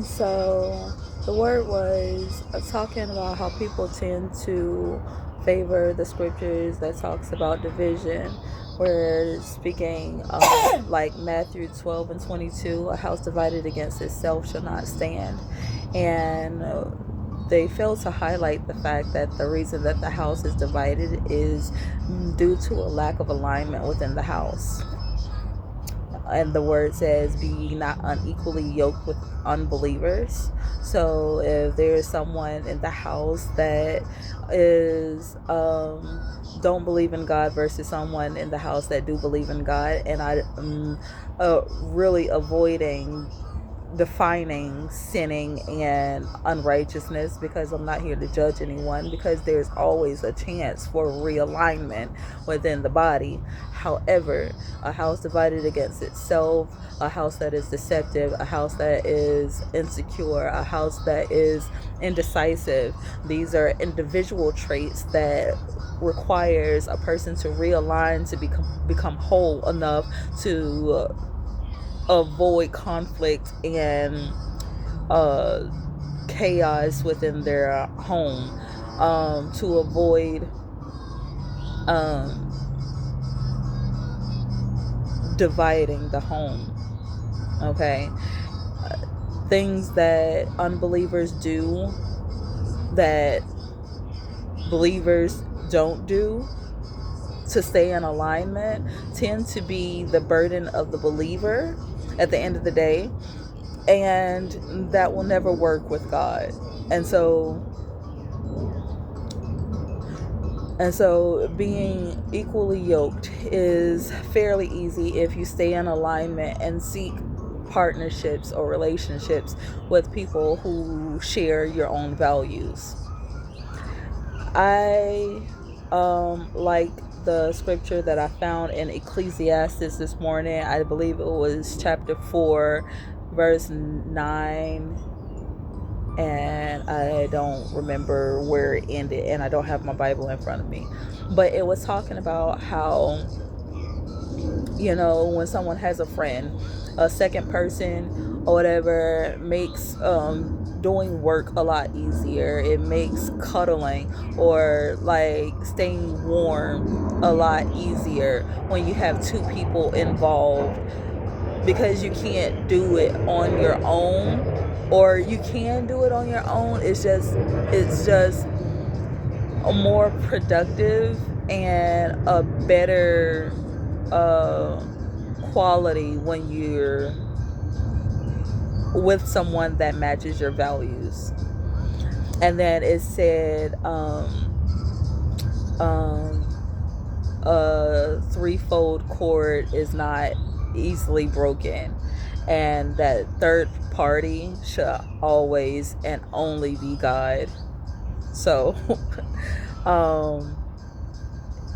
So the word was talking about how people tend to favor the scriptures that talks about division. We're speaking like Matthew 12 and 22, a house divided against itself shall not stand. And they fail to highlight the fact that the reason that the house is divided is due to a lack of alignment within the house. And the word says, be ye not unequally yoked with unbelievers. So if there's someone in the house that is don't believe in God versus someone in the house that do believe in God, and I really avoiding defining sinning and unrighteousness, because I'm not here to judge anyone, because there's always a chance for realignment within the body. However, a house divided against itself, a house that is deceptive, a house that is insecure, a house that is indecisive, these are individual traits that requires a person to realign to become whole enough to avoid conflict and chaos within their home, to avoid um, dividing the home. Okay, things that unbelievers do that believers don't do to stay in alignment tend to be the burden of the believer at the end of the day, and that will never work with God. And so being equally yoked is fairly easy if you stay in alignment and seek partnerships or relationships with people who share your own values. I like the scripture that I found in Ecclesiastes this morning. I believe it was chapter 4, verse 9, and I don't remember where it ended, and I don't have my Bible in front of me. But it was talking about how, when someone has a friend, a second person or whatever, makes doing work a lot easier. It makes cuddling or like staying warm a lot easier when you have two people involved, because you can't do it on your own, or you can do it on your own. It's just a more productive and a better uh, quality when you're with someone that matches your values. And then it said a threefold cord is not easily broken, and that third party should always and only be God. So um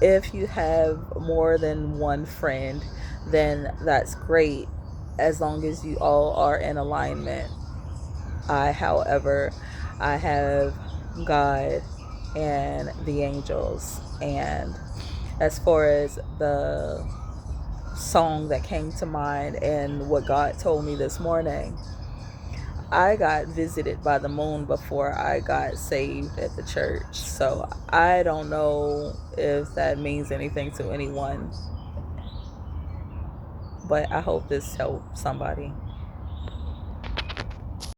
if you have more than one friend, then that's great, as long as you all are in alignment. However, I have God and the angels. And as far as the song that came to mind and what God told me this morning, I got visited by the moon before I got saved at the church. So I don't know if that means anything to anyone, but I hope this helped somebody.